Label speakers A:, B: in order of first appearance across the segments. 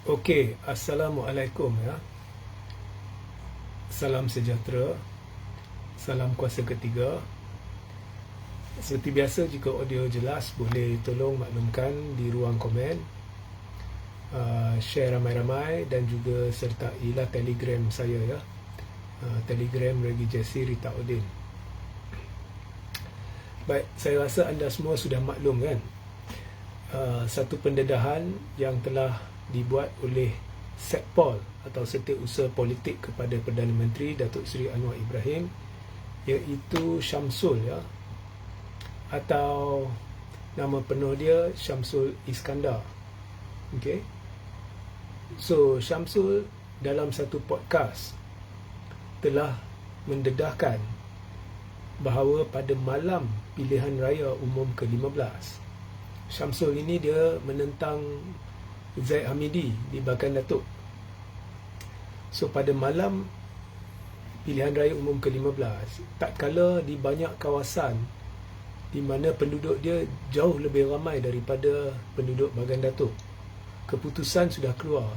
A: Okey, Assalamualaikum ya. Salam sejahtera. Salam kuasa ketiga. Seperti biasa, jika audio jelas, boleh tolong maklumkan di ruang komen, share ramai-ramai dan juga sertailah Telegram saya ya. Telegram Regi Jesse Rita Udin. Baik, saya rasa anda semua sudah maklum kan, satu pendedahan yang telah dibuat oleh Setpol atau Setiausaha Politik kepada Perdana Menteri Datuk Seri Anwar Ibrahim, iaitu Syamsul ya, atau nama penuh dia Syamsul Iskandar. Okey. So Syamsul dalam satu podcast telah mendedahkan bahawa pada malam pilihan raya umum ke-15, Syamsul ini dia menentang Zaid Hamidi di Bagan Datuk. So pada malam pilihan raya umum ke-15, tak kala di banyak kawasan di mana penduduk dia jauh lebih ramai daripada penduduk Bagan Datuk, keputusan sudah keluar.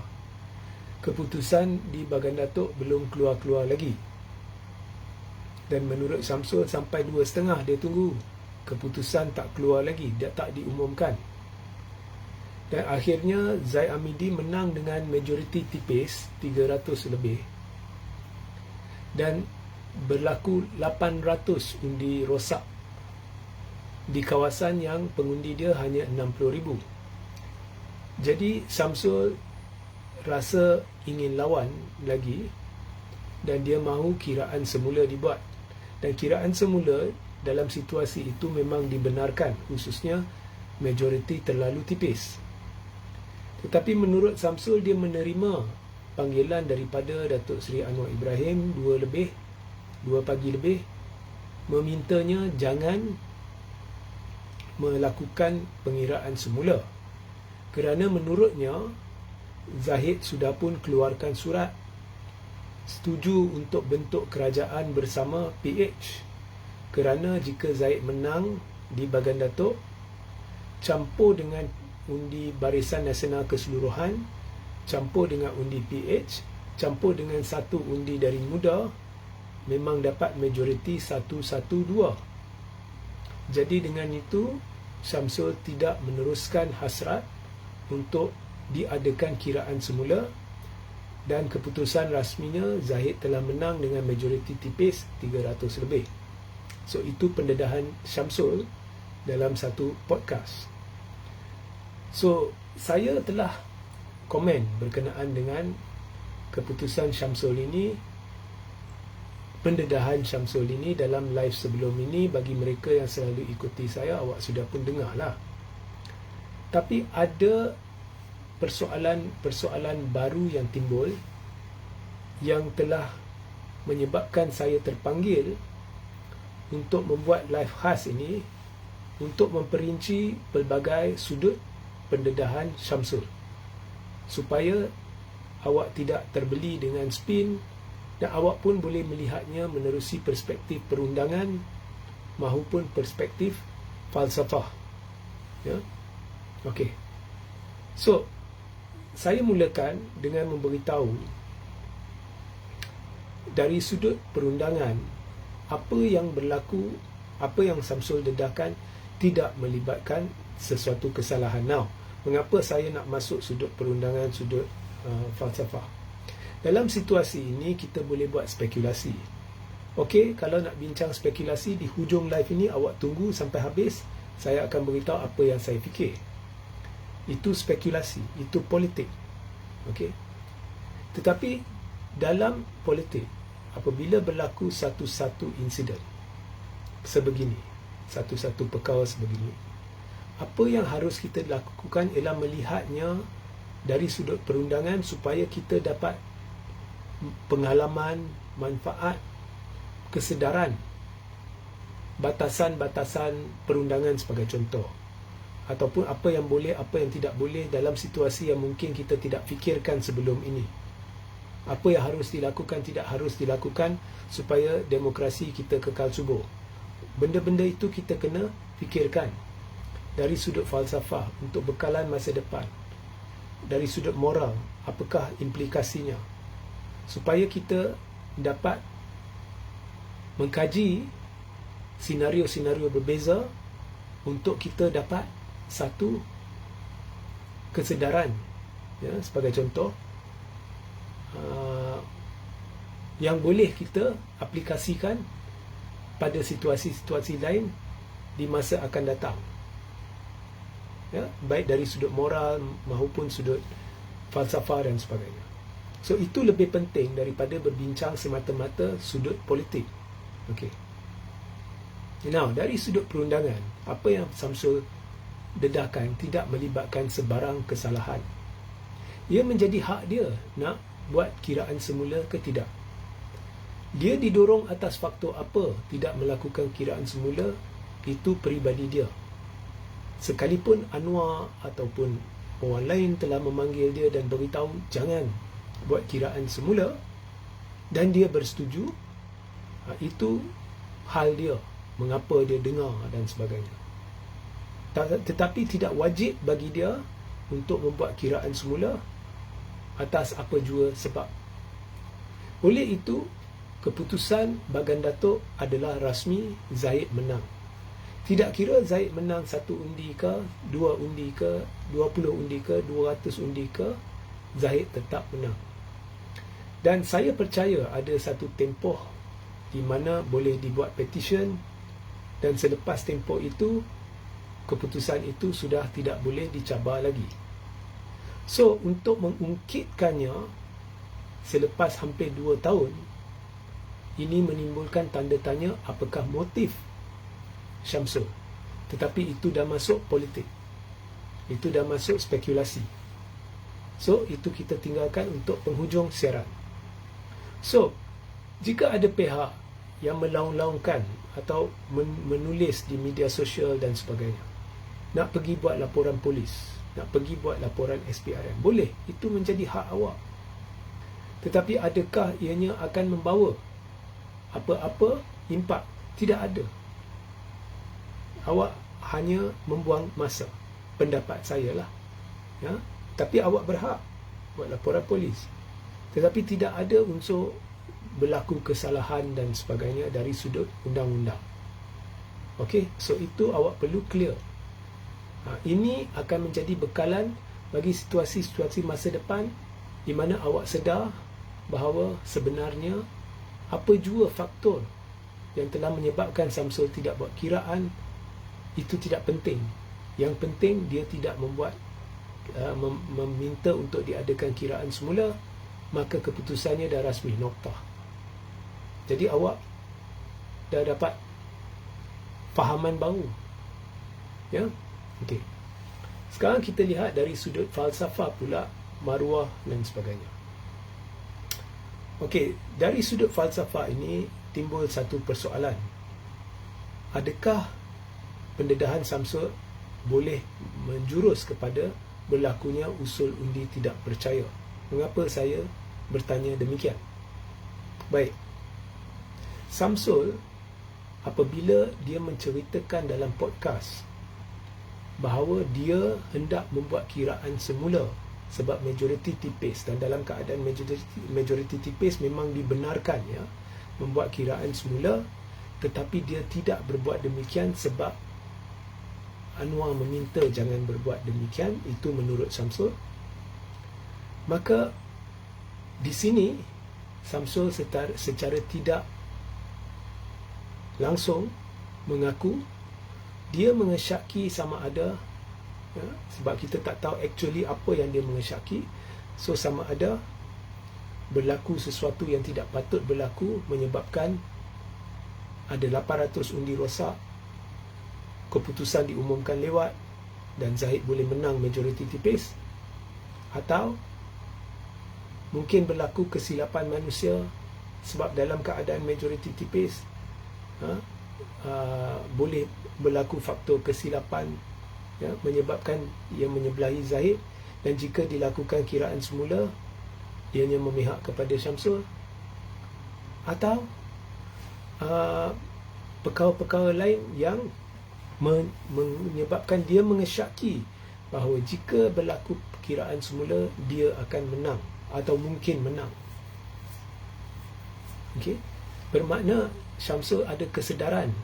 A: Keputusan di Bagan Datuk belum keluar-keluar lagi. Dan menurut Syamsul, sampai 2.30 dia tunggu, keputusan tak keluar lagi, dia tak diumumkan. Dan akhirnya Zaid Hamidi menang dengan majoriti tipis, 300 lebih. Dan berlaku 800 undi rosak di kawasan yang pengundi dia hanya 60,000. Jadi Syamsul rasa ingin lawan lagi dan dia mahu kiraan semula dibuat. Dan kiraan semula dalam situasi itu memang dibenarkan, khususnya majoriti terlalu tipis. Tetapi menurut Syamsul, dia menerima panggilan daripada Datuk Seri Anwar Ibrahim 2 pagi lebih, memintanya jangan melakukan pengiraan semula, kerana menurutnya Zahid sudah pun keluarkan surat setuju untuk bentuk kerajaan bersama PH, kerana jika Zahid menang di Bagan Datuk, campur dengan undi Barisan Nasional Keseluruhan, campur dengan undi PH, campur dengan satu undi dari muda, memang dapat majoriti 112. Jadi dengan itu Syamsul tidak meneruskan hasrat untuk diadakan kiraan semula, dan keputusan rasminya Zahid telah menang dengan majoriti tipis 300 lebih. So itu pendedahan Syamsul dalam satu podcast. So saya telah komen berkenaan dengan keputusan Syamsul ini, pendedahan Syamsul ini dalam live sebelum ini. Bagi mereka yang selalu ikuti saya, awak sudah pun dengar lah. Tapi ada persoalan baru yang timbul yang telah menyebabkan saya terpanggil untuk membuat live khas ini, untuk memperinci pelbagai sudut pendedahan Syamsul, supaya awak tidak terbeli dengan spin dan awak pun boleh melihatnya menerusi perspektif perundangan maupun perspektif falsafah ya. Okey. So saya mulakan dengan memberitahu dari sudut perundangan apa yang berlaku, apa yang Syamsul dedahkan tidak melibatkan sesuatu kesalahan. Now, mengapa saya nak masuk sudut perundangan, sudut falsafah? Dalam situasi ini kita boleh buat spekulasi. Okey, kalau nak bincang spekulasi di hujung live ini, awak tunggu sampai habis, saya akan beritahu apa yang saya fikir. Itu spekulasi, itu politik. Okey. Tetapi dalam politik, apabila berlaku satu-satu insiden sebegini, satu-satu perkara sebegini, apa yang harus kita lakukan ialah melihatnya dari sudut perundangan supaya kita dapat pengalaman, manfaat, kesedaran batasan-batasan perundangan sebagai contoh, ataupun apa yang boleh, apa yang tidak boleh dalam situasi yang mungkin kita tidak fikirkan sebelum ini. Apa yang harus dilakukan, tidak harus dilakukan supaya demokrasi kita kekal subur. Benda-benda itu kita kena fikirkan dari sudut falsafah untuk bekalan masa depan. dari sudut moral, apakah implikasinya, supaya kita dapat mengkaji senario-senario berbeza untuk kita dapat satu kesedaran, ya, sebagai contoh yang boleh kita aplikasikan pada situasi-situasi lain di masa akan datang, ya, baik dari sudut moral maupun sudut falsafah dan sebagainya. So itu lebih penting daripada berbincang semata-mata sudut politik. Okey. Now, dari sudut perundangan, apa yang Samsul dedahkan tidak melibatkan sebarang kesalahan. Ia menjadi hak dia nak buat kiraan semula ke tidak. Dia didorong atas faktor apa tidak melakukan kiraan semula, itu peribadi dia. Sekalipun Anwar ataupun orang lain telah memanggil dia dan beritahu jangan buat kiraan semula dan dia bersetuju, itu hal dia, mengapa dia dengar dan sebagainya. Tetapi tidak wajib bagi dia untuk membuat kiraan semula atas apa jua sebab. Oleh itu, keputusan Bagan Datuk adalah rasmi, Zahid menang. Tidak kira Zahid menang 1 undi ke, 2 undi ke, 20 undi ke, 200 undi ke, Zahid tetap menang. Dan saya percaya ada satu tempoh di mana boleh dibuat petition, dan selepas tempoh itu, keputusan itu sudah tidak boleh dicabar lagi. So, untuk mengungkitkannya selepas hampir 2 tahun, ini menimbulkan tanda tanya apakah motif Syamsul. Tetapi itu dah masuk politik. Itu dah masuk spekulasi. So, itu kita tinggalkan untuk penghujung siaran. So, jika ada pihak yang melaung-laungkan atau menulis di media sosial dan sebagainya, nak pergi buat laporan polis, nak pergi buat laporan SPRM, boleh, itu menjadi hak awak. Tetapi adakah ianya akan membawa apa-apa impak? Tidak ada. Awak hanya membuang masa. Pendapat saya lah, ya? Tapi awak berhak buat laporan polis. Tetapi tidak ada unsur berlaku kesalahan dan sebagainya dari sudut undang-undang. Okey, so itu awak perlu clear. Ini akan menjadi bekalan bagi situasi-situasi masa depan di mana awak sedar bahawa sebenarnya apa jua faktor yang telah menyebabkan Samsul tidak buat kiraan, itu tidak penting. Yang penting dia tidak membuat meminta untuk diadakan kiraan semula, maka keputusannya dah rasmi, noktah. Jadi awak dah dapat fahaman baru, ya. Okey. Sekarang kita lihat dari sudut falsafah pula, maruah dan sebagainya. Okey, dari sudut falsafah ini timbul satu persoalan. Adakah pendedahan Samsul boleh menjurus kepada berlakunya usul undi tidak percaya? Mengapa saya bertanya demikian? Baik. Samsul, apabila dia menceritakan dalam podcast bahawa dia hendak membuat kiraan semula sebab majoriti tipis, dan dalam keadaan majoriti tipis memang dibenarkan, ya, membuat kiraan semula, tetapi dia tidak berbuat demikian sebab Anwar meminta jangan berbuat demikian, itu menurut Samsul. Maka di sini Samsul secara tidak langsung mengaku dia mengesyaki sama ada, ya, sebab kita tak tahu actually apa yang dia mengesyaki. So sama ada berlaku sesuatu yang tidak patut berlaku menyebabkan ada 800 undi rosak, keputusan diumumkan lewat dan Zahid boleh menang majoriti tipis, atau mungkin berlaku kesilapan manusia sebab dalam keadaan majoriti tipis boleh berlaku faktor kesilapan, ya, menyebabkan ia menyebelahi Zahid, dan jika dilakukan kiraan semula ianya memihak kepada Syamsul, atau perkara-perkara lain yang menyebabkan dia mengesyaki bahawa jika berlaku perkiraan semula, dia akan menang atau mungkin menang. Okey, bermakna Syamsul ada kesedaran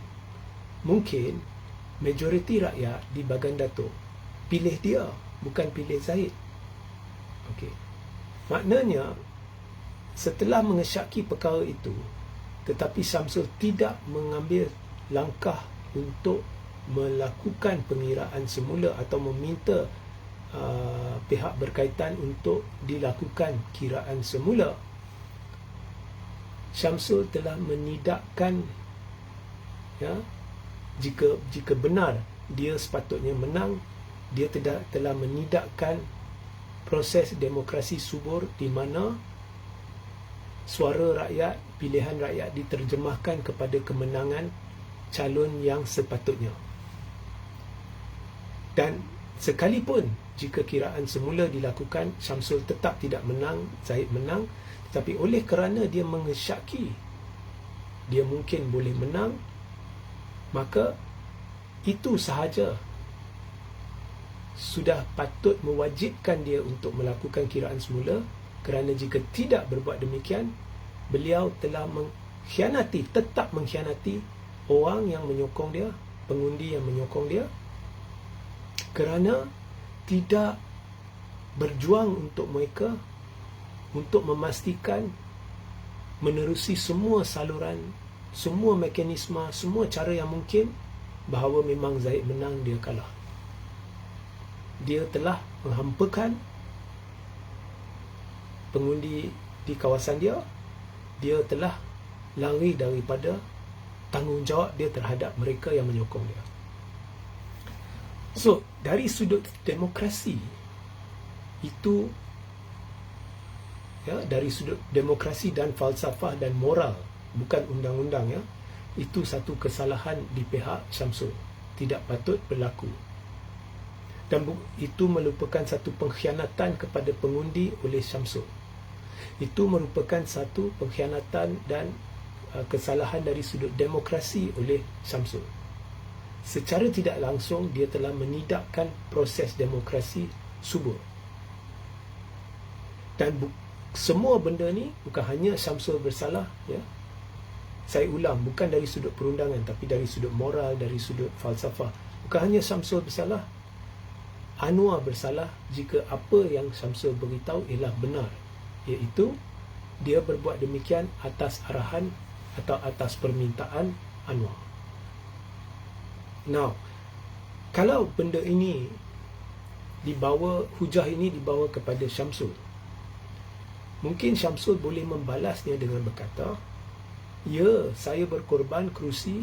A: mungkin majoriti rakyat di Bagan Datuk pilih dia, bukan pilih Zahid. Okey, maknanya setelah mengesyaki perkara itu, tetapi Syamsul tidak mengambil langkah untuk melakukan pengiraan semula atau meminta pihak berkaitan untuk dilakukan kiraan semula, Syamsul telah menidakkan, ya, jika benar dia sepatutnya menang, dia telah menidakkan proses demokrasi subur di mana suara rakyat, pilihan rakyat diterjemahkan kepada kemenangan calon yang sepatutnya. Dan sekalipun jika kiraan semula dilakukan, Syamsul tetap tidak menang, Zahid menang, tetapi oleh kerana dia mengesyaki dia mungkin boleh menang, maka itu sahaja sudah patut mewajibkan dia untuk melakukan kiraan semula, kerana jika tidak berbuat demikian, beliau telah tetap mengkhianati orang yang menyokong dia, pengundi yang menyokong dia, kerana tidak berjuang untuk mereka untuk memastikan menerusi semua saluran, semua mekanisme, semua cara yang mungkin bahawa memang Zahid menang, dia kalah. Dia telah menghampakan pengundi di kawasan dia, dia telah lari daripada tanggungjawab dia terhadap mereka yang menyokong dia. So, dari sudut demokrasi itu, ya, dari sudut demokrasi dan falsafah dan moral, bukan undang-undang, ya, itu satu kesalahan di pihak Syamsul, tidak patut berlaku. Dan itu merupakan satu pengkhianatan kepada pengundi oleh Syamsul. Itu merupakan satu pengkhianatan dan kesalahan dari sudut demokrasi oleh Syamsul. Secara tidak langsung dia telah menidakkan proses demokrasi subur. Dan semua benda ni bukan hanya Syamsul bersalah, ya. Saya ulang, bukan dari sudut perundangan, tapi dari sudut moral, dari sudut falsafah. Bukan hanya Syamsul bersalah, Anwar bersalah jika apa yang Syamsul beritahu ialah benar, iaitu dia berbuat demikian atas arahan atau atas permintaan Anwar. Now, kalau benda ini hujah ini dibawa kepada Syamsul, mungkin Syamsul boleh membalasnya dengan berkata, ya, saya berkorban kerusi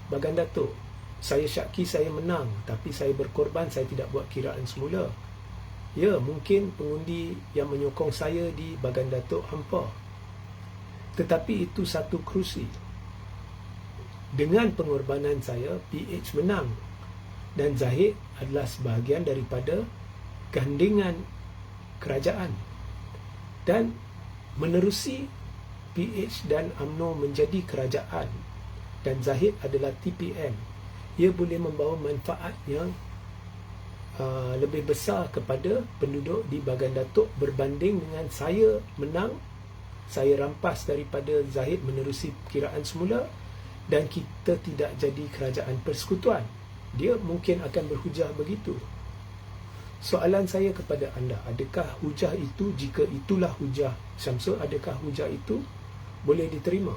A: Bagan Datuk, saya syaki saya menang, tapi saya berkorban, saya tidak buat kiraan semula. Ya, mungkin pengundi yang menyokong saya di Bagan Datuk hampa, tetapi itu satu kerusi. Dengan pengorbanan saya, PH menang, dan Zahid adalah sebahagian daripada gandingan kerajaan. Dan menerusi PH dan UMNO menjadi kerajaan, dan Zahid adalah TPM, ia boleh membawa manfaat yang lebih besar kepada penduduk di Bagan Datuk berbanding dengan saya menang, saya rampas daripada Zahid menerusi kiraan semula, dan kita tidak jadi kerajaan persekutuan. Dia mungkin akan berhujah begitu. Soalan saya kepada anda, adakah hujah itu, jika itulah hujah Syamsul, adakah hujah itu boleh diterima?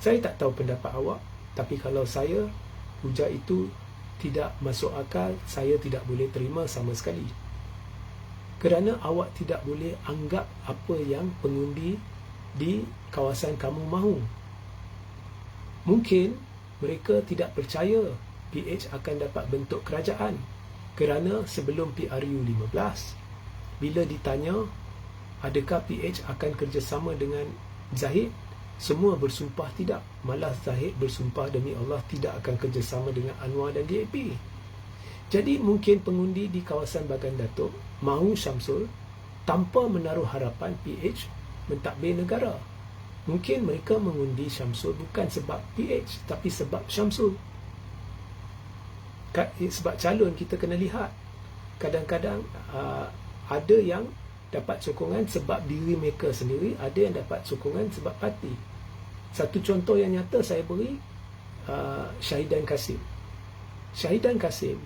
A: Saya tak tahu pendapat awak, tapi kalau saya, hujah itu tidak masuk akal, saya tidak boleh terima sama sekali. Kerana awak tidak boleh anggap apa yang pengundi di kawasan kamu mahu. Mungkin mereka tidak percaya PH akan dapat bentuk kerajaan, kerana sebelum PRU 15, bila ditanya adakah PH akan kerjasama dengan Zahid, semua bersumpah tidak. Malah Zahid bersumpah demi Allah tidak akan kerjasama dengan Anwar dan DAP. Jadi mungkin pengundi di kawasan Bagan Datuk mahu Syamsul tanpa menaruh harapan PH mentadbir negara. Mungkin mereka mengundi Syamsul bukan sebab PH, tapi sebab Syamsul. Sebab calon kita kena lihat. kadang-kadang ada yang dapat sokongan sebab diri mereka sendiri, ada yang dapat sokongan sebab parti. Satu contoh yang nyata saya beri, Syahidan Kasim. Syahidan Kasim,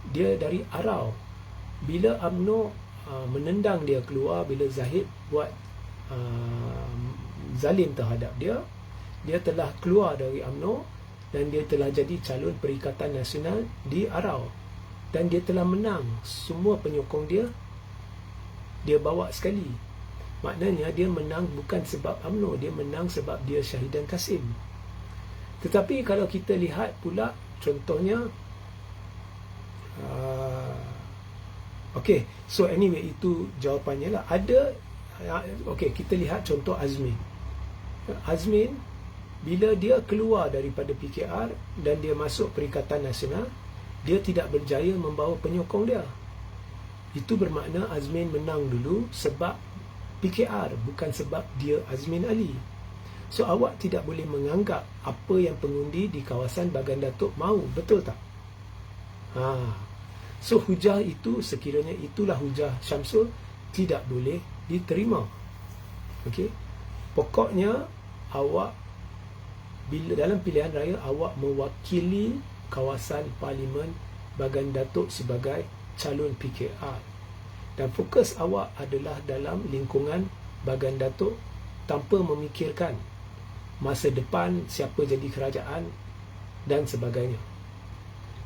A: dia dari Arau. Bila UMNO menendang dia keluar, bila Zahid buat zalim terhadap dia, dia telah keluar dari UMNO dan dia telah jadi calon Perikatan Nasional di Arau. Dan dia telah menang. Semua penyokong dia bawa sekali. Maknanya dia menang bukan sebab UMNO, dia menang sebab dia Syahidan Kasim. Tetapi kalau kita lihat pula contohnya, so anyway, itu jawapannya lah. Ada, kita lihat contoh Azmin. Azmin, bila dia keluar daripada PKR dan dia masuk Perikatan Nasional, dia tidak berjaya membawa penyokong dia. Itu bermakna Azmin menang dulu sebab PKR, bukan sebab dia Azmin Ali. So awak tidak boleh menganggap apa yang pengundi di kawasan Bagan Datuk mahu, betul tak? So hujah itu, sekiranya itulah hujah Syamsul, tidak boleh diterima. Okey. Pokoknya awak, bila dalam pilihan raya, awak mewakili kawasan Parlimen Bagan Datuk sebagai calon PKR, dan fokus awak adalah dalam lingkungan Bagan Datuk tanpa memikirkan masa depan, siapa jadi kerajaan dan sebagainya.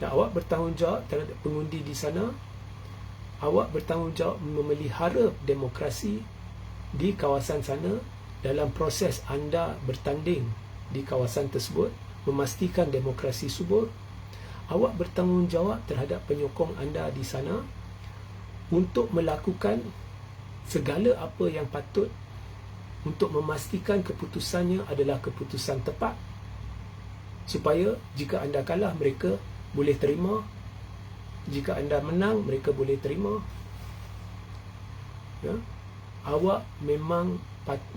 A: Dan awak bertanggungjawab terhadap pengundi di sana. Awak bertanggungjawab memelihara demokrasi di kawasan sana dalam proses anda bertanding di kawasan tersebut, memastikan demokrasi subur. Awak bertanggungjawab terhadap penyokong anda di sana untuk melakukan segala apa yang patut untuk memastikan keputusannya adalah keputusan tepat, supaya jika anda kalah, mereka boleh terima. Jika anda menang, mereka boleh terima. Ya? Awak memang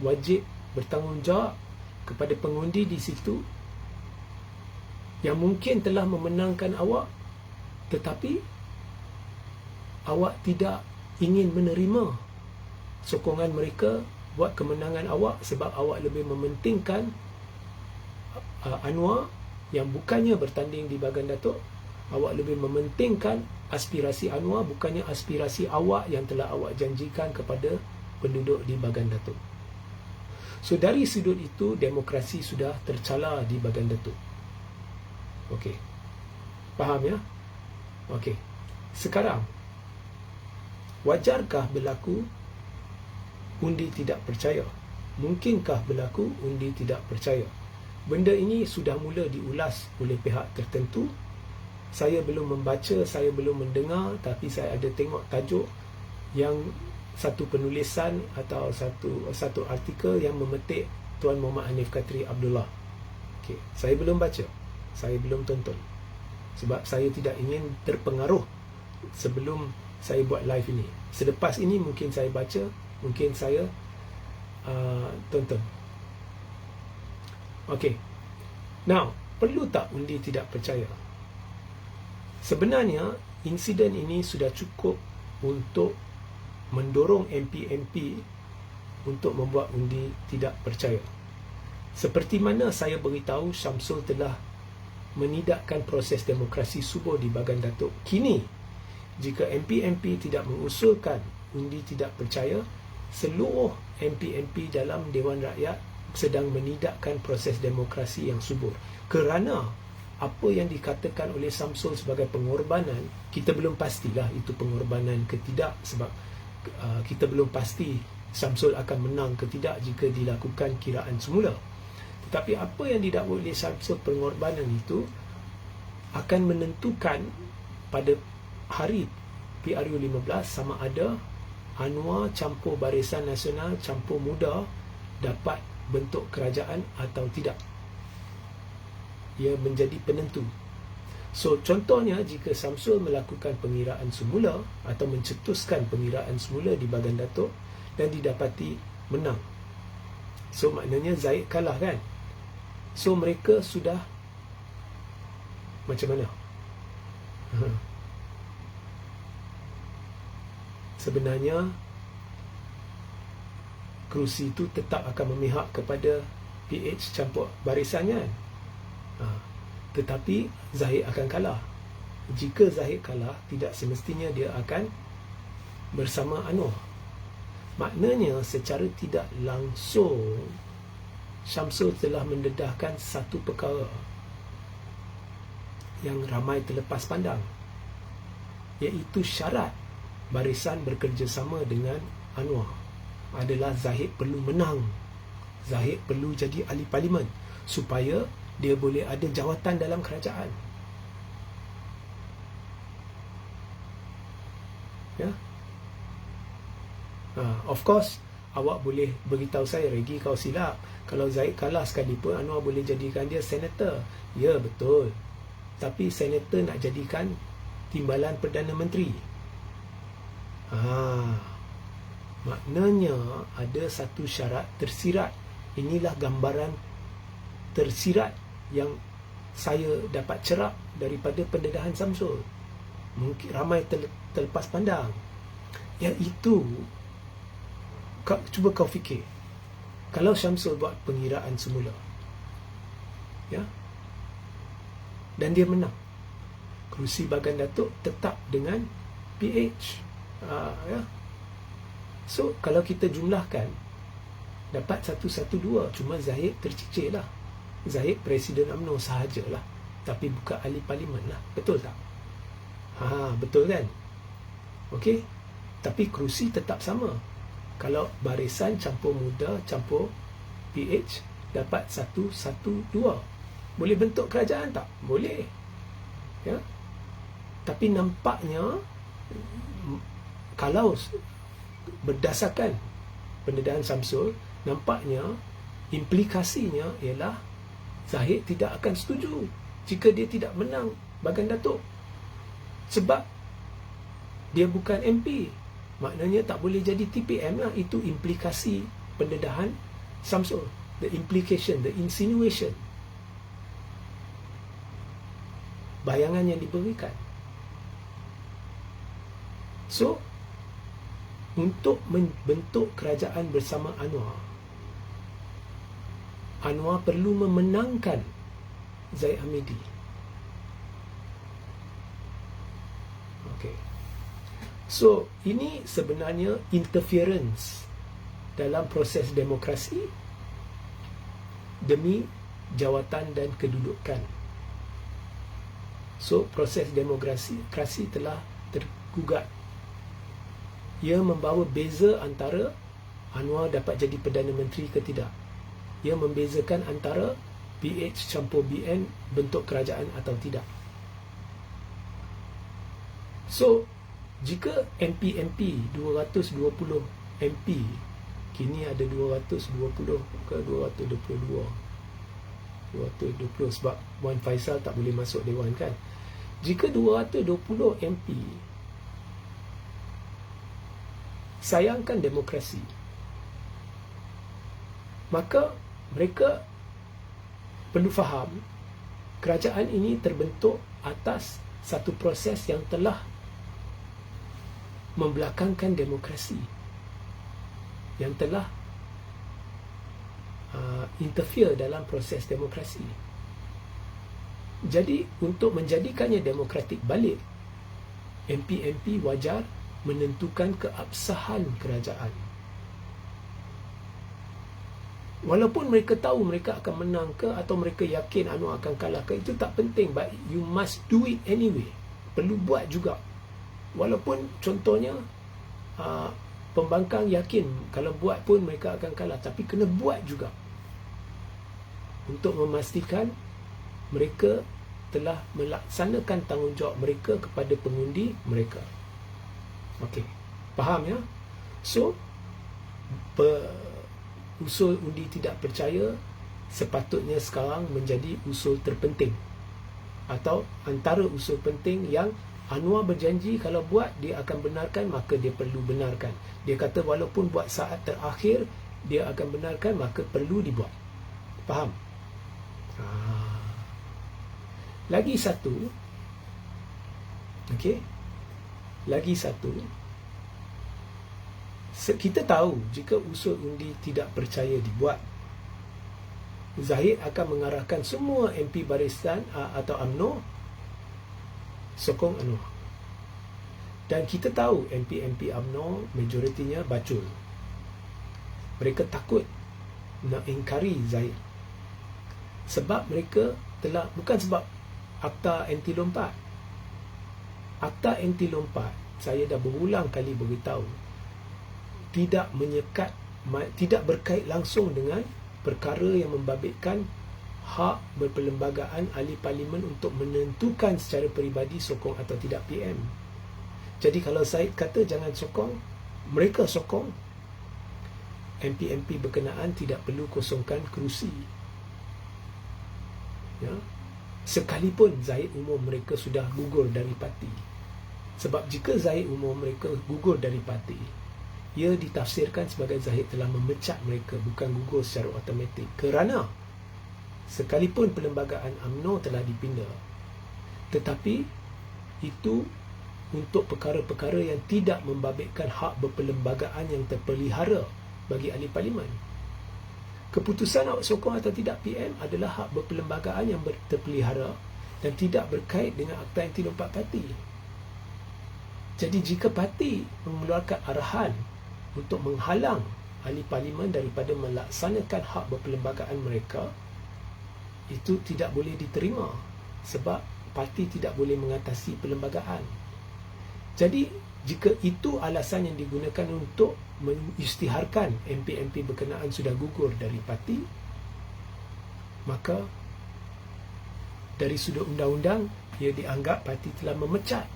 A: wajib bertanggungjawab kepada pengundi di situ yang mungkin telah memenangkan awak, tetapi awak tidak ingin menerima sokongan mereka buat kemenangan awak sebab awak lebih mementingkan Anwar yang bukannya bertanding di Bagan Datuk. Awak lebih mementingkan aspirasi Anwar, bukannya aspirasi awak yang telah awak janjikan kepada penduduk di Bagan Datuk. So dari sudut itu, demokrasi sudah tercala di Bagan Datuk. Okey. Faham ya? Okey. Sekarang, wajarkah berlaku undi tidak percaya? Mungkinkah berlaku undi tidak percaya? Benda ini sudah mula diulas oleh pihak tertentu. Saya belum membaca, saya belum mendengar, tapi saya ada tengok tajuk yang satu penulisan atau satu artikel yang memetik Tuan Muhammad Hanif Katri Abdullah. Okey, saya belum baca, saya belum tonton, sebab saya tidak ingin terpengaruh sebelum saya buat live ini. Selepas ini mungkin saya baca, mungkin saya tonton. Okey. Now, perlu tak undi tidak percaya? Sebenarnya insiden ini sudah cukup untuk mendorong MP-MP untuk membuat undi tidak percaya. Seperti mana saya beritahu, Syamsul telah menidakkan proses demokrasi subur di Bagan Datuk. Kini, jika MP-MP tidak mengusulkan undi tidak percaya, seluruh MP-MP dalam Dewan Rakyat sedang menidakkan proses demokrasi yang subur. Kerana apa yang dikatakan oleh Syamsul sebagai pengorbanan, kita belum pastilah itu pengorbanan ke tidak, sebab kita belum pasti Syamsul akan menang ke tidak jika dilakukan kiraan semula. Tetapi apa yang didakwa oleh Syamsul pengorbanan itu akan menentukan pada hari PRU 15 sama ada Anwar campur Barisan Nasional campur Muda dapat bentuk kerajaan atau tidak. Ia menjadi penentu. So contohnya, jika Syamsul melakukan pengiraan semula atau mencetuskan pengiraan semula di Bagan Datuk dan didapati menang, so maknanya Zaid kalah kan? So mereka sudah macam mana? sebenarnya kerusi itu tetap akan memihak kepada PH campur barisan kan. Tetapi Zahid akan kalah. Jika Zahid kalah, tidak semestinya dia akan bersama Anwar. Maknanya secara tidak langsung Syamsul telah mendedahkan satu perkara yang ramai terlepas pandang, iaitu syarat barisan bekerjasama dengan Anwar adalah Zahid perlu menang. Zahid perlu jadi ahli parlimen supaya dia boleh ada jawatan dalam kerajaan. Ya. Of course, awak boleh beritahu saya, Regi, kau silap. Kalau Zahid kalah sekalipun, Anwar boleh jadikan dia senator. Ya, betul. Tapi senator nak jadikan timbalan Perdana Menteri. Maknanya ada satu syarat tersirat. Inilah gambaran tersirat yang saya dapat cerap daripada pendedahan Syamsul. Mungkin ramai terlepas pandang. Iaitu, cuba kau fikir, kalau Syamsul buat pengiraan semula, ya, dan dia menang, kerusi Bagan Datuk tetap dengan PH, ya. So kalau kita jumlahkan, dapat 112, cuma Zahid tercicir lah. Zahid Presiden UMNO sahajalah, tapi bukan ahli parlimen lah. Betul tak? Betul kan? Okey. Tapi kerusi tetap sama. Kalau barisan campur muda campur PH dapat 112, boleh bentuk kerajaan tak? Boleh. Ya. Tapi nampaknya, kalau berdasarkan pendedahan Syamsul, nampaknya implikasinya ialah Zahid tidak akan setuju jika dia tidak menang Bagan Datuk, sebab dia bukan MP. Maknanya tak boleh jadi TPM lah. Itu implikasi pendedahan Syamsul. The implication, the insinuation, bayangan yang diberikan. So, untuk membentuk kerajaan bersama Anwar, Anwar perlu memenangkan Zaid Hamidi. Okey. So, ini sebenarnya interference dalam proses demokrasi demi jawatan dan kedudukan. So, proses demokrasi telah tergugat. Ia membawa beza antara Anwar dapat jadi Perdana Menteri ke tidak. Ia membezakan antara PH campur BN bentuk kerajaan atau tidak. So, jika MP 220 MP, kini ada 220 ke 222, sebab Wan Faisal tak boleh masuk Dewan kan. Jika 220 MP sayangkan demokrasi, maka mereka perlu faham kerajaan ini terbentuk atas satu proses yang telah membelakangkan demokrasi, yang telah interfere dalam proses demokrasi. Jadi untuk menjadikannya demokratik balik, MP wajar menentukan keabsahan kerajaan. Walaupun mereka tahu mereka akan menang ke, atau mereka yakin Anwar akan kalah ke, itu tak penting, but you must do it anyway. Perlu buat juga. Walaupun contohnya pembangkang yakin kalau buat pun mereka akan kalah, tapi kena buat juga untuk memastikan mereka telah melaksanakan tanggungjawab mereka kepada pengundi mereka. Okey, faham ya? So, usul undi tidak percaya sepatutnya sekarang menjadi usul terpenting, atau antara usul penting yang Anwar berjanji kalau buat dia akan benarkan, maka dia perlu benarkan. Dia kata walaupun buat saat terakhir dia akan benarkan, maka perlu dibuat. Faham? Lagi satu, okey, lagi satu, Kita tahu jika usul undi tidak percaya dibuat, Zahid akan mengarahkan semua MP Barisan atau UMNO sokong Anwar. Dan kita tahu MP-MP UMNO majoritinya bacul. Mereka takut nak ingkari Zahid. Sebab mereka telah, bukan sebab Akta Anti Lompat. Akta Anti Lompat, saya dah berulang kali beritahu, tidak menyekat, tidak berkait langsung dengan perkara yang membabitkan hak berperlembagaan ahli parlimen untuk menentukan secara peribadi sokong atau tidak PM. Jadi kalau Said kata jangan sokong, mereka sokong, MP-MP berkenaan tidak perlu kosongkan kerusi. Ya. Sekalipun Zahid umum mereka sudah gugur dari parti. Sebab jika Zahid umum mereka gugur dari parti, ia ditafsirkan sebagai Zahid telah memecat mereka, bukan gugur secara automatik. Kerana sekalipun perlembagaan UMNO telah dipindah, tetapi itu untuk perkara-perkara yang tidak membabitkan hak berperlembagaan yang terpelihara bagi ahli parlimen. Keputusan awak sokong atau tidak PM adalah hak berperlembagaan yang terpelihara dan tidak berkait dengan Akta Anti Lompat parti. Jadi jika parti mengeluarkan arahan untuk menghalang ahli parlimen daripada melaksanakan hak berperlembagaan mereka, itu tidak boleh diterima sebab parti tidak boleh mengatasi perlembagaan. Jadi jika itu alasan yang digunakan untuk mengisytiharkan MP-MP berkenaan sudah gugur dari parti, maka dari sudut undang-undang ia dianggap parti telah memecat,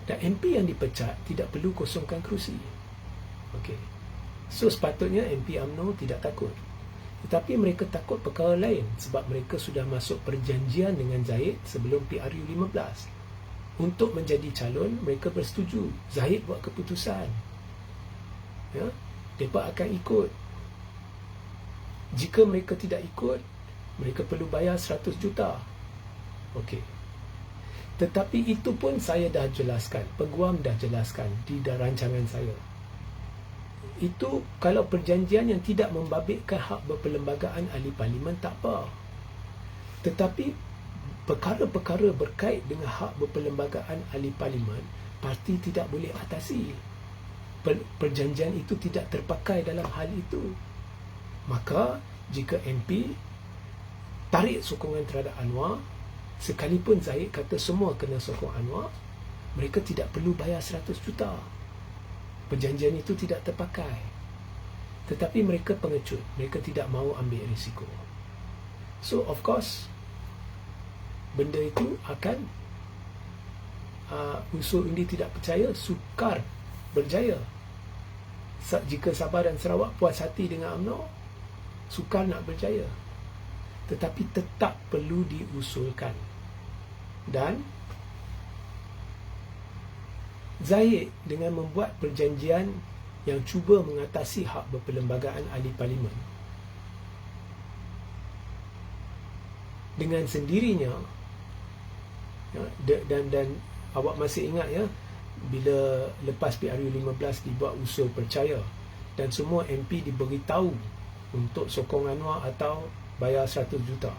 A: dan MP yang dipecat tidak perlu kosongkan kerusi. Okey. So sepatutnya MP UMNO tidak takut. Tetapi mereka takut perkara lain sebab mereka sudah masuk perjanjian dengan Zahid sebelum PRU 15. Untuk menjadi calon, mereka bersetuju Zahid buat keputusan. Ya, mereka akan ikut. Jika mereka tidak ikut, mereka perlu bayar 100 juta. Okey. Tetapi itu pun saya dah jelaskan, peguam dah jelaskan di rancangan saya. Itu kalau perjanjian yang tidak membabitkan hak berperlembagaan ahli parlimen tak apa. Tetapi perkara-perkara berkait dengan hak berperlembagaan ahli parlimen, parti tidak boleh atasi. Perjanjian itu tidak terpakai dalam hal itu. Maka jika MP tarik sokongan terhadap Anwar, sekalipun Zahid kata semua kena sokong Anwar, mereka tidak perlu bayar 100 juta. Perjanjian itu tidak terpakai. Tetapi mereka pengecut, mereka tidak mahu ambil risiko. So of course benda itu akan usul undi tidak percaya sukar berjaya. Jika Sabah dan Sarawak puas hati dengan UMNO, sukar nak berjaya. Tetapi tetap perlu diusulkan. Dan Zahid dengan membuat perjanjian yang cuba mengatasi hak berperlembagaan ahli parlimen, dengan sendirinya, ya, dan awak masih ingat ya, bila lepas PRU 15 dibuat usul percaya dan semua MP diberitahu untuk sokong Anwar atau bayar 100 juta,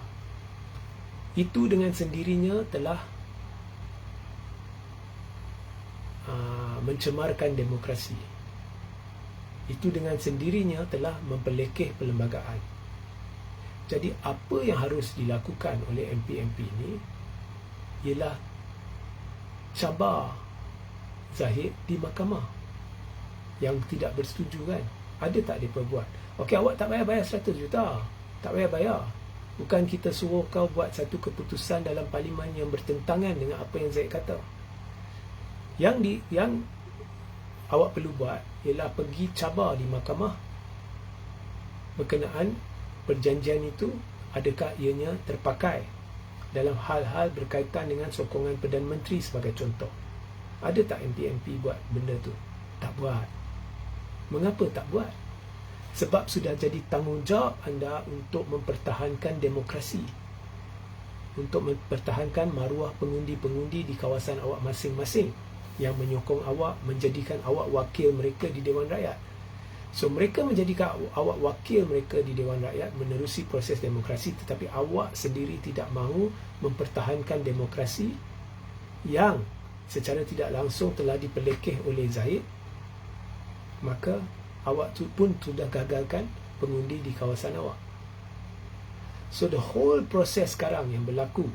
A: itu dengan sendirinya telah mencemarkan demokrasi. Itu dengan sendirinya telah memperlekeh perlembagaan. Jadi apa yang harus dilakukan oleh MP-MP ini ialah cabar Zahid di mahkamah yang tidak bersetuju kan. Ada tak mereka buat? Okey, awak tak bayar 100 juta. Tak bayar. Bukan kita suruh kau buat satu keputusan dalam parlimen yang bertentangan dengan apa yang Zahid kata. Yang awak perlu buat ialah pergi cabar di mahkamah berkenaan perjanjian itu, adakah ianya terpakai dalam hal-hal berkaitan dengan sokongan Perdana Menteri sebagai contoh. Ada tak MP-MP buat benda tu? Tak buat. Mengapa tak buat? Sebab sudah jadi tanggungjawab anda untuk mempertahankan demokrasi, untuk mempertahankan maruah pengundi-pengundi di kawasan awak masing-masing yang menyokong awak, menjadikan awak wakil mereka di Dewan Rakyat. So mereka menjadikan awak wakil mereka di Dewan Rakyat menerusi proses demokrasi, tetapi awak sendiri tidak mahu mempertahankan demokrasi yang secara tidak langsung telah dipelekeh oleh Zahid, maka awak tu pun sudah gagalkan pengundi di kawasan awak. So the whole proses sekarang yang berlaku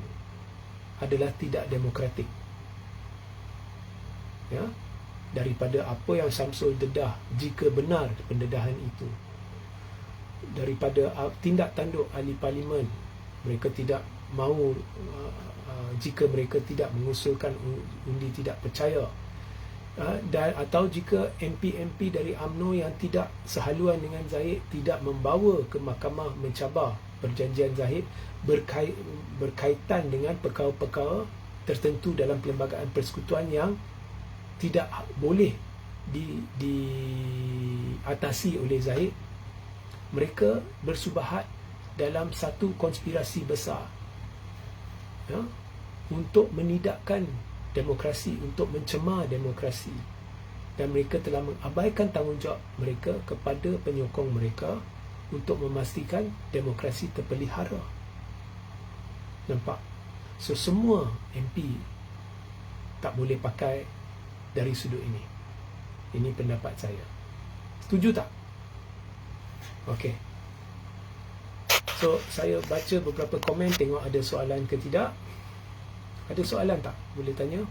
A: adalah tidak demokratik. Ya, daripada apa yang Syamsul dedah, jika benar pendedahan itu, daripada tindak tanduk ahli parlimen, mereka tidak mahu jika mereka tidak mengusulkan undi tidak percaya, dan atau jika MP-MP dari UMNO yang tidak sehaluan dengan Zahid tidak membawa ke mahkamah mencabar perjanjian Zahid berkaitan dengan perkara-perkara tertentu dalam perlembagaan persekutuan yang tidak boleh diatasi oleh Zahid, mereka bersubahat dalam satu konspirasi besar, ya, untuk menidakkan demokrasi, untuk mencemar demokrasi, dan mereka telah mengabaikan tanggungjawab mereka kepada penyokong mereka untuk memastikan demokrasi terpelihara. Nampak? So semua MP tak boleh pakai dari sudut ini. Ini pendapat saya. Setuju tak? Okey. So saya baca beberapa komen, tengok ada soalan ke tidak. Ada soalan tak? Boleh tanya.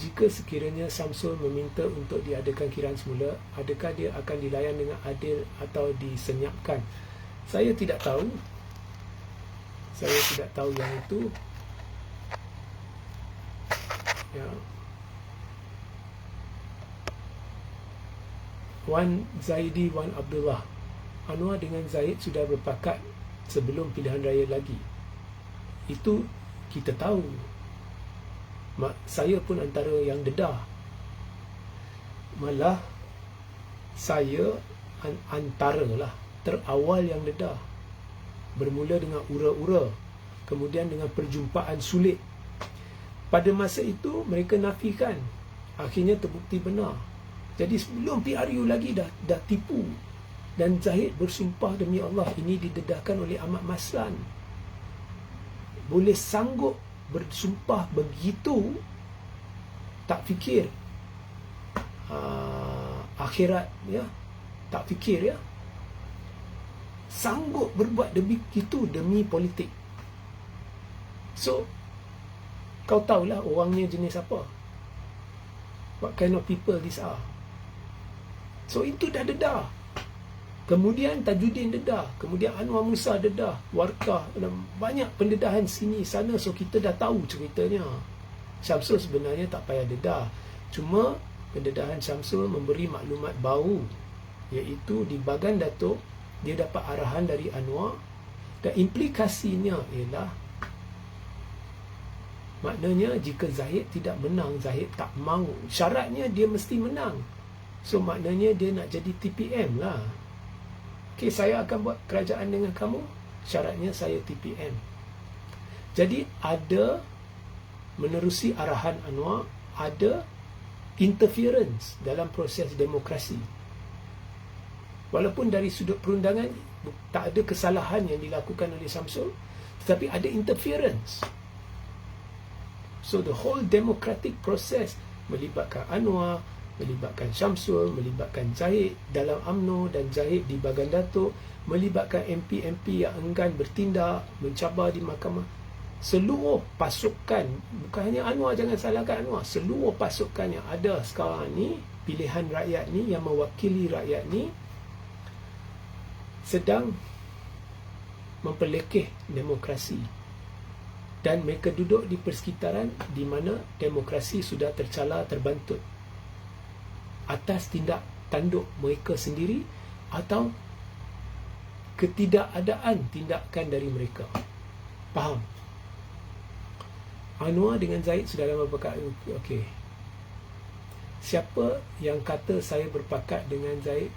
A: Jika sekiranya Syamsul meminta untuk diadakan kiraan semula, adakah dia akan dilayan dengan adil atau disenyapkan? Saya tidak tahu. Saya tidak tahu yang itu. Ya. Wan Zaidi, Wan Abdullah, Anwar dengan Zahid sudah berpakat sebelum pilihan raya lagi. Itu kita tahu. Saya pun antara yang dedah. Malah saya antaralah terawal yang dedah. Bermula dengan ura-ura, kemudian dengan perjumpaan sulit. Pada masa itu mereka nafikan, akhirnya terbukti benar. Jadi sebelum PRU lagi dah tipu. Dan Zahid bersumpah, demi Allah ini didedahkan oleh Ahmad Maslan. Boleh sanggup bersumpah begitu, tak fikir akhirat, ya, tak fikir, ya, sanggup berbuat begitu demi politik. So kau tahulah orangnya jenis apa, what kind of people these are. So itu dah dedah. Kemudian Tajuddin dedah, kemudian Anwar Musa dedah, Warkah, dan banyak pendedahan sini sana. So kita dah tahu ceritanya. Syamsul sebenarnya tak payah dedah, cuma pendedahan Syamsul memberi maklumat baru, iaitu di Bagan Datuk dia dapat arahan dari Anwar, dan implikasinya ialah, maknanya jika Zahid tidak menang, Zahid tak mahu, syaratnya dia mesti menang. So maknanya dia nak jadi TPM lah. Okay, saya akan buat kerajaan dengan kamu, syaratnya saya TPM. Jadi ada menerusi arahan Anwar, ada interference dalam proses demokrasi. Walaupun dari sudut perundangan tak ada kesalahan yang dilakukan oleh Syamsul, tetapi ada interference. So the whole democratic process melibatkan Anwar, melibatkan Syamsul, melibatkan Zahid dalam UMNO dan Zahid di Bagan Datuk, melibatkan MP-MP yang enggan bertindak, mencabar di mahkamah. Seluruh pasukan, bukan hanya Anwar, jangan salahkan Anwar, seluruh pasukan yang ada sekarang ni, pilihan rakyat ni, yang mewakili rakyat ni, sedang memperlekeh demokrasi. Dan mereka duduk di persekitaran di mana demokrasi sudah tercala, terbantut atas tindak tanduk mereka sendiri atau ketidakadaan tindakan dari mereka. Faham? Anwar dengan Zahid sudah lama berpakat. Okey. Siapa yang kata saya berpakat dengan Zahid?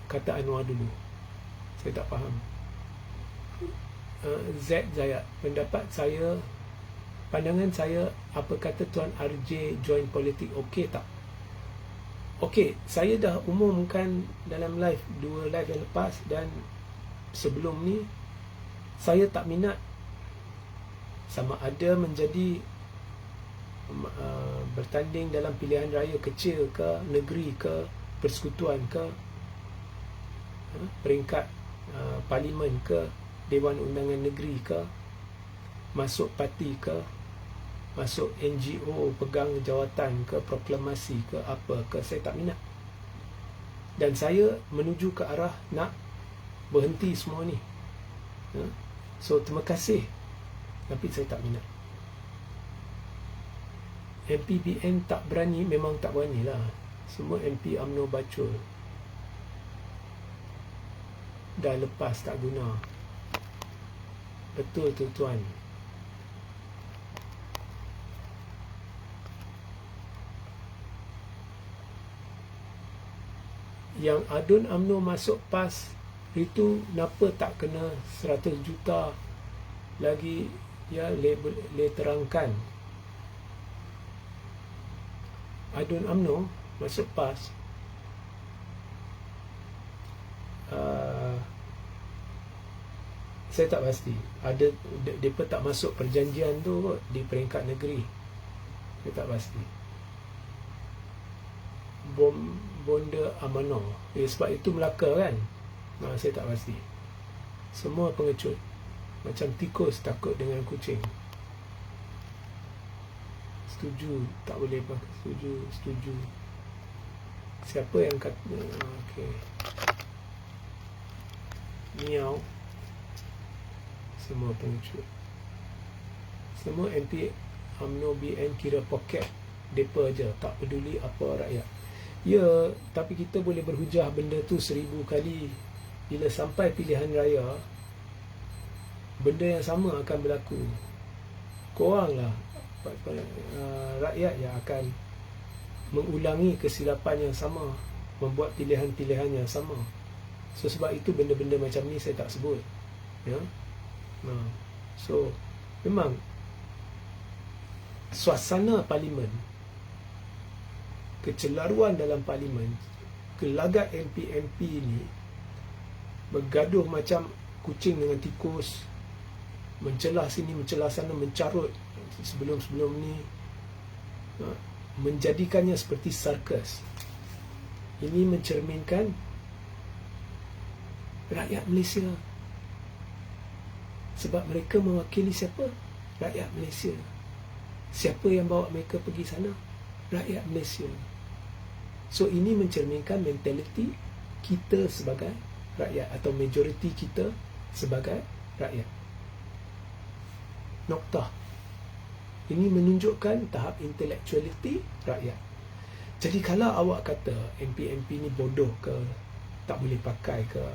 A: Kata Anwar dulu. Saya tak faham. Z Zayat, pendapat saya, pandangan saya, apa kata Tuan RJ join politik, okey tak? Okey, saya dah umumkan dalam live, 2 live yang lepas dan sebelum ni, saya tak minat sama ada menjadi bertanding dalam pilihan raya kecil ke, negeri ke, persekutuan ke, peringkat parlimen ke, Dewan Undangan Negeri ke, masuk parti ke, masuk NGO, pegang jawatan ke, proklamasi ke, apa ke, saya tak minat. Dan saya menuju ke arah nak berhenti semua ni. So, terima kasih. Tapi saya tak minat. MPBN tak berani, memang tak berani lah. Semua MP UMNO bacul. Dah lepas tak guna. Betul tu tuan. Yang adun UMNO masuk PAS itu, kenapa tak kena 100 juta lagi, ya, le terangkan. Adun UMNO masuk PAS, saya tak pasti. Ada mereka tak masuk perjanjian tu kot di peringkat negeri. Saya tak pasti. Bonda amanah. Sebab itu Melaka kan. Saya tak pasti. Semua pengecut. Macam tikus takut dengan kucing. Setuju. Tak boleh pakai setuju. Setuju. Siapa yang kata? Okey. Miau. Semua pengecut. Semua MP UMNO BN kira poket depa aja, tak peduli apa rakyat. Ya, tapi kita boleh berhujah benda tu 1000 kali. Bila sampai pilihan raya, benda yang sama akan berlaku. Koranglah rakyat yang akan mengulangi kesilapan yang sama, membuat pilihan-pilihan yang sama. So sebab itu benda-benda macam ni saya tak sebut. Ya. So memang suasana parlimen, kecelaruan dalam parlimen, gelagat MP-MP ni bergaduh macam kucing dengan tikus, mencelah sini, mencelah sana, mencarut sebelum-sebelum ni, menjadikannya seperti sarkas. Ini mencerminkan rakyat Malaysia. Sebab mereka mewakili siapa? Rakyat Malaysia. Siapa yang bawa mereka pergi sana? Rakyat Malaysia. So ini mencerminkan mentaliti kita sebagai rakyat, atau majoriti kita sebagai rakyat. Noktah. Ini menunjukkan tahap intellectuality rakyat. Jadi kalau awak kata MP-MP ni bodoh ke, tak boleh pakai ke,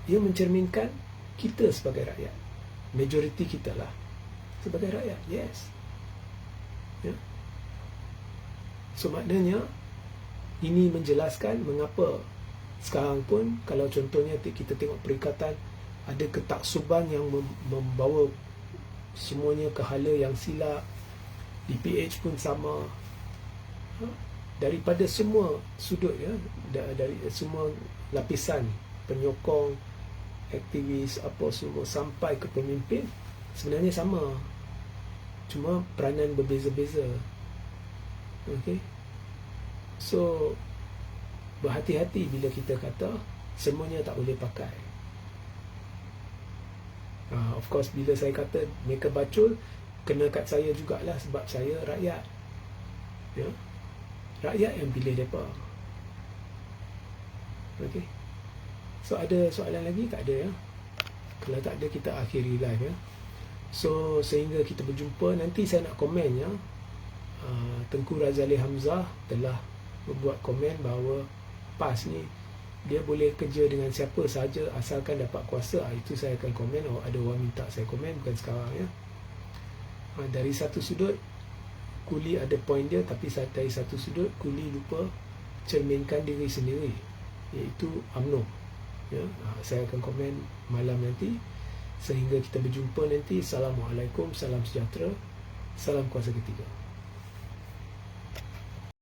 A: ia mencerminkan kita sebagai rakyat, majoriti kita lah sebagai rakyat. Yes. Ya. So maknanya ini menjelaskan mengapa sekarang pun kalau contohnya kita tengok perikatan, ada ketaksuban yang membawa semuanya ke hala yang silap. DPH pun sama. Daripada semua sudut, ya, dari semua lapisan, penyokong, aktivis, apa semua, sampai ke pemimpin, sebenarnya sama, cuma peranan berbeza-beza. Okay. So berhati-hati bila kita kata semuanya tak boleh pakai. Of course bila saya kata mereka bacul, kena kat saya jugalah, sebab saya rakyat. Ya, rakyat yang pilih mereka. Okay. So ada soalan lagi? Tak ada, ya. Kalau tak ada, kita akhiri live, ya. So sehingga kita berjumpa nanti, saya nak komen, ya. Tengku Razali Hamzah telah membuat komen bahawa PAS ni dia boleh kerja dengan siapa sahaja asalkan dapat kuasa. Itu saya akan komen. Ada orang minta saya komen, bukan sekarang, ya. Dari satu sudut Kuli ada poin dia, tapi dari satu sudut Kuli lupa cerminkan diri sendiri, iaitu UMNO. Ya, saya akan komen malam nanti. Sehingga kita berjumpa nanti. Assalamualaikum, salam sejahtera, salam kuasa ketiga.